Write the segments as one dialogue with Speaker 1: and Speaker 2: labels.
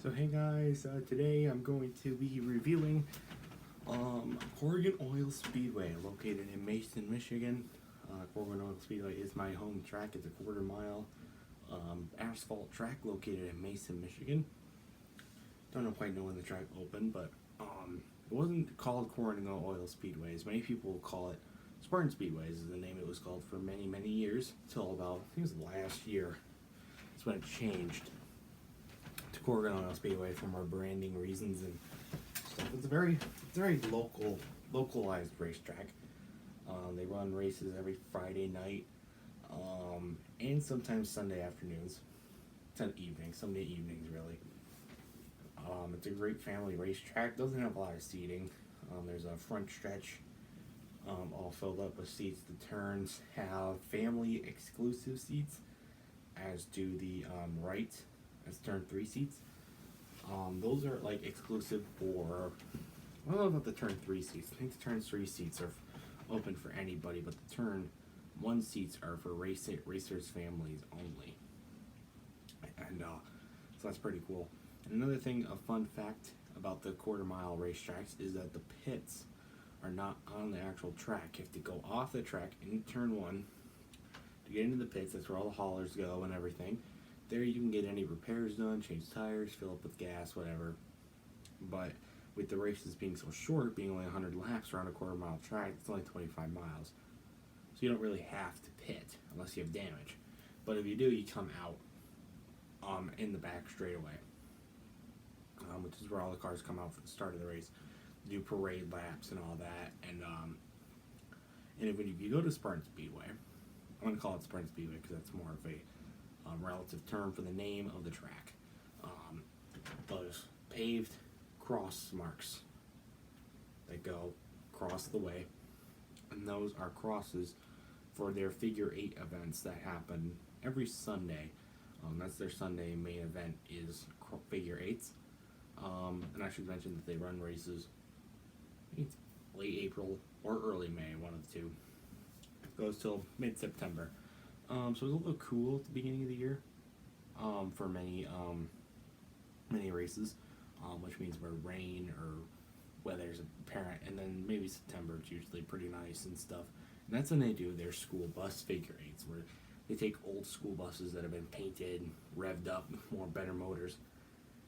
Speaker 1: So hey guys, today I'm going to be reviewing Corrigan Oil Speedway located in Mason, Michigan. Corrigan Oil Speedway is my home track. It's a quarter-mile asphalt track located in Mason, Michigan. Don't know quite know when the track opened, but it wasn't called Corrigan Oil Speedways. Many people call it Spartan Speedways is the name it was called for many years until about, I think it was last year. That's when it changed to Corrigan Oil Speedway for more branding reasons and stuff. It's a very localized racetrack. They run races every Friday night and sometimes Sunday afternoons. Sunday evenings really. It's a great family racetrack. Doesn't have a lot of seating. There's a front stretch all filled up with seats. The turns have family exclusive seats, as do the right as turn 3 seats. Those are like exclusive for, I don't know about the turn 3 seats. I think the turn 3 seats are open for anybody, but the turn 1 seats are for racers' families only. And so that's pretty cool. And another thing, a fun fact about the quarter-mile racetracks is that the pits are not on the actual track. You have to go off the track in turn 1 to get into the pits. That's where all the haulers go and everything. There you can get any repairs done, change tires, fill up with gas, whatever. But with the races being so short, being only 100 laps around a quarter-mile track, it's only 25 miles. So you don't really have to pit unless you have damage. But if you do, you come out in the back straightaway, which is where all the cars come out for the start of the race. Do parade laps and all that. And if you go to Spartan Speedway, I'm going to call it Spartan Speedway because that's more of a relative term for the name of the track. Those paved cross marks that go across the way, and those are crosses for their figure 8 events that happen every Sunday. That's their Sunday main event is figure 8s. And I should mention that they run races, I think it's late April or early May, one of the two. It goes till mid-September. So it's a little cool at the beginning of the year for many races, which means where rain or weather's apparent, and then maybe September it's usually pretty nice and stuff. And that's when they do their school bus figure 8s, where they take old school buses that have been painted, revved up, more better motors,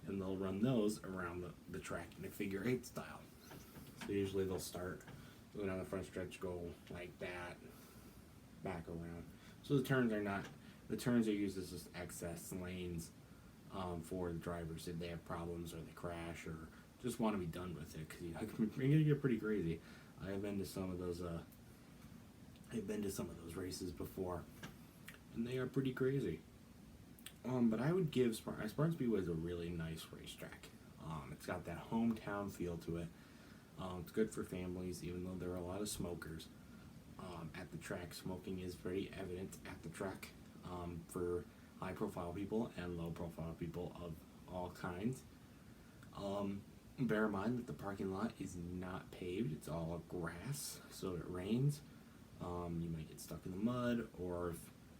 Speaker 1: and they'll run those around the track in a figure 8 style. So usually they'll start going down the front stretch, go like that, back around. So the turns are used as just excess lanes for the drivers if they have problems or they crash or just want to be done with it, because it's going to get pretty crazy. I've been to some of those races before, and they are pretty crazy. But I would give Spartan Speedway is a really nice racetrack. It's got that hometown feel to it. It's good for families, even though there are a lot of smokers at the track. Smoking is very evident at the track for high-profile people and low-profile people of all kinds. Bear in mind that the parking lot is not paved; it's all grass. So if it rains, you might get stuck in the mud, or if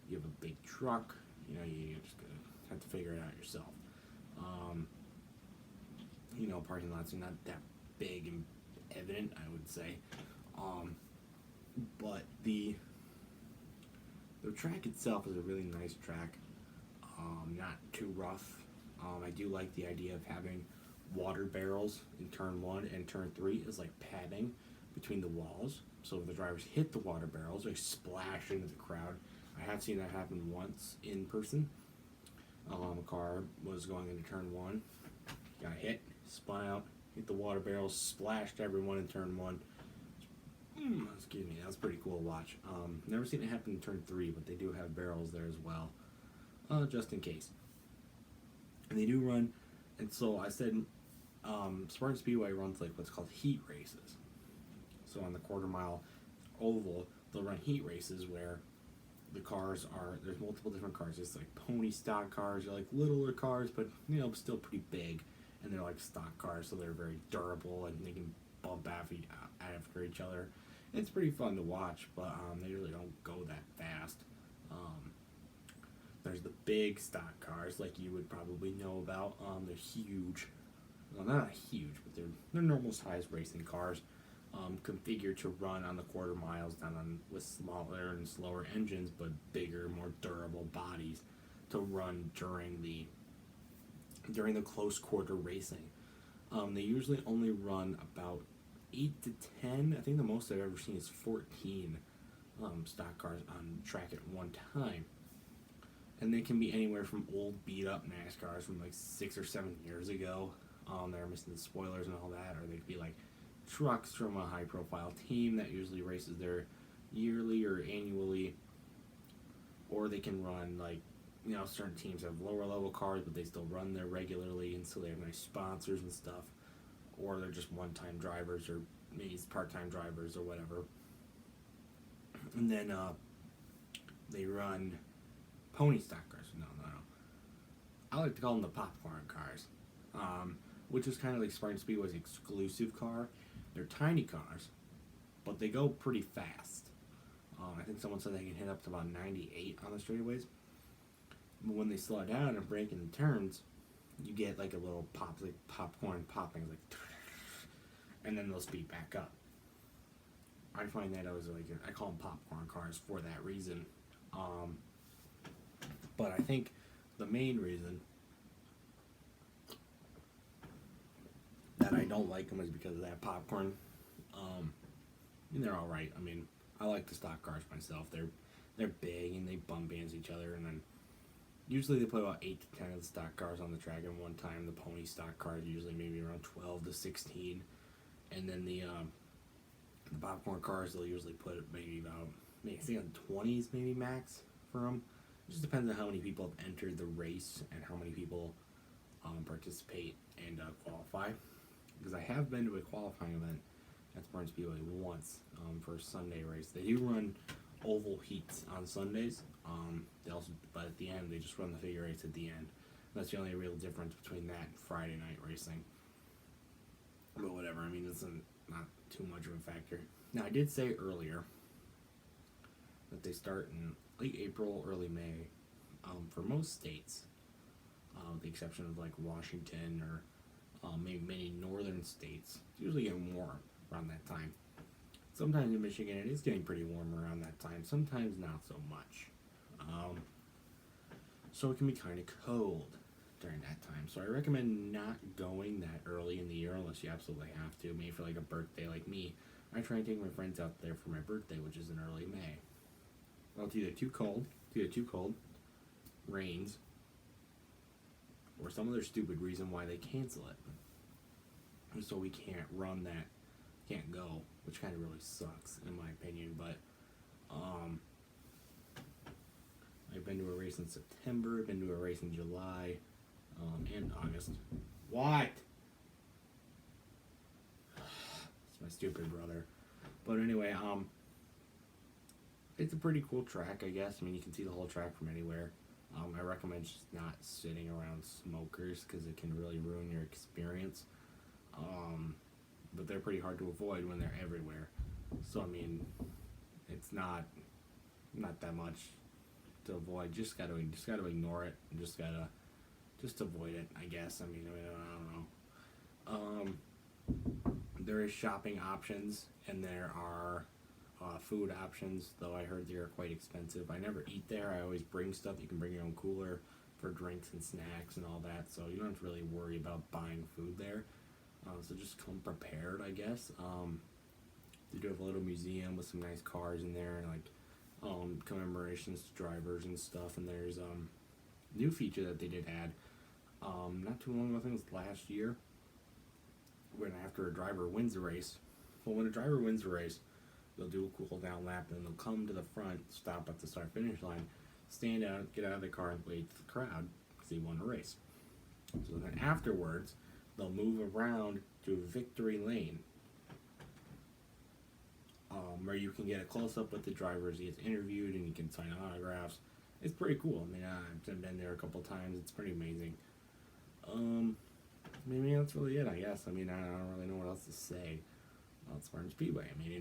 Speaker 1: you have a big truck, you just gonna have to figure it out yourself. Parking lots are not that big and evident, I would say. But the track itself is a really nice track. Not too rough. I do like the idea of having water barrels in turn 1 and turn 3 is like padding between the walls. So if the drivers hit the water barrels, they splash into the crowd. I have seen that happen once in person. A car was going into turn 1, got hit, spun out, hit the water barrel, splashed everyone in turn 1. Excuse me, that was pretty cool to watch. Never seen it happen in turn 3, but they do have barrels there as well, just in case. And they do run, and so I said Spartan Speedway runs like what's called heat races. So on the quarter-mile oval, they'll run heat races where the cars there's multiple different cars. It's like pony stock cars, they're like littler cars, but still pretty big, and they're like stock cars, so they're very durable and they can bump after each other. It's pretty fun to watch, but they usually don't go that fast. There's the big stock cars, like you would probably know about. They're huge. Well, not huge, but they're normal sized racing cars, configured to run on the quarter miles, down on with smaller and slower engines, but bigger, more durable bodies to run during the close quarter racing. They usually only run about 8 to 10. I think the most I've ever seen is 14 stock cars on track at one time. And they can be anywhere from old beat up NASCARs from like 6 or 7 years ago. They're missing the spoilers and all that, or they could be like trucks from a high profile team that usually races there yearly or annually. Or they can run like, certain teams have lower level cars, but they still run there regularly, and so they have nice sponsors and stuff. Or they're just one time drivers, or maybe part time drivers, or whatever. And then they run pony stock cars. No. I like to call them the popcorn cars, which is kind of like Spartan Speedway's exclusive car. They're tiny cars, but they go pretty fast. I think someone said they can hit up to about 98 on the straightaways. But when they slow down and break in turns, you get like a little pop, like popcorn popping, like, and then they'll speed back up. I find that I call them popcorn cars for that reason. But I think the main reason that I don't like them is because of that popcorn. And they're all right. I mean, I like the stock cars myself. They're big and they bump against each other, and then usually they put about 8 to 10 of the stock cars on the track at one time. The pony stock cars usually maybe around 12 to 16, and then the popcorn cars they'll usually put maybe about I think on 20s maybe max for them. It just depends on how many people have entered the race and how many people participate and qualify. Because I have been to a qualifying event at Spartan Speedway once for a Sunday race. They do run oval heats on Sundays. But at the end they just run the figure eights at the end. That's the only real difference between that and Friday night racing. But whatever. I mean, it's not too much of a factor. Now I did say earlier that they start in late April, early May, for most states, with the exception of like Washington or maybe many northern states. It's usually getting warm around that time. Sometimes in Michigan it is getting pretty warm around that time. Sometimes not so much. So it can be kind of cold during that time. So I recommend not going that early in the year unless you absolutely have to. Maybe for like a birthday like me. I try and take my friends out there for my birthday, which is in early May. Well, it's either too cold, rains, or some other stupid reason why they cancel it. And so we can't go, which kind of really sucks in my opinion. But I've been to a race in September, been to a race in July, and August. What? It's my stupid brother. But anyway, it's a pretty cool track, I guess. I mean, you can see the whole track from anywhere. I recommend just not sitting around smokers because it can really ruin your experience. But they're pretty hard to avoid when they're everywhere. So I mean, it's not that much to avoid. Just gotta ignore it. And just avoid it, I guess. I mean, I don't know. There is shopping options and there are food options, though I heard they are quite expensive. I never eat there. I always bring stuff. You can bring your own cooler for drinks and snacks and all that, so you don't have to really worry about buying food there. So just come prepared, I guess. They do have a little museum with some nice cars in there, and like commemorations to drivers and stuff. And there's new feature that they did add not too long ago. I think it was last year. When after a driver wins a race, when a driver wins a race, they'll do a cool down lap, and they'll come to the front, stop at the start finish line, stand out, get out of the car, and wait for the crowd because they won a race. So then afterwards, they'll move around to victory lane, where you can get a close up with the drivers. He gets interviewed, and you can sign autographs. It's pretty cool. I mean, I've been there a couple times. It's pretty amazing. Maybe that's really it, I guess. I mean, I don't really know what else to say about Spartan Speedway. I mean,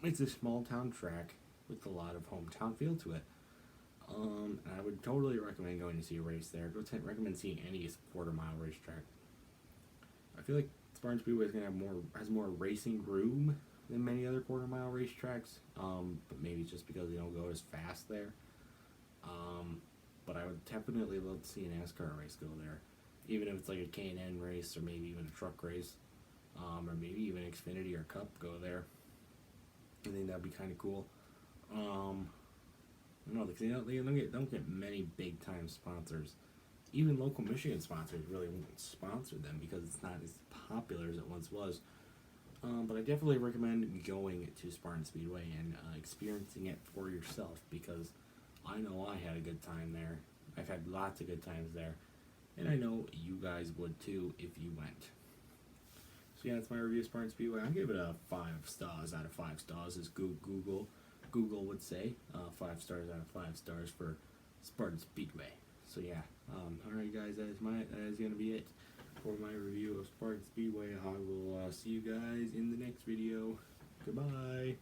Speaker 1: it's a small town track with a lot of hometown feel to it. And I would totally recommend going to see a race there. Recommend seeing any quarter-mile racetrack. I feel like Spartan Speedway is gonna has more racing room than many other quarter-mile racetracks. But maybe it's just because they don't go as fast there. But I would definitely love to see a NASCAR race go there, even if it's like a K&N race or maybe even a truck race, or maybe even Xfinity or Cup go there. I think that'd be kind of cool. I don't know, because they don't get many big time sponsors. Even local Michigan sponsors really won't sponsor them because it's not as popular as it once was. But I definitely recommend going to Spartan Speedway and experiencing it for yourself, because I know I had a good time there. I've had lots of good times there, and I know you guys would too if you went. So yeah, that's my review of Spartan Speedway. I'll give it a 5 stars out of 5 stars, as Google would say. 5 stars out of 5 stars for Spartan Speedway. So yeah, alright guys, that is gonna be it for my review of Spartan Speedway. I will see you guys in the next video. Goodbye.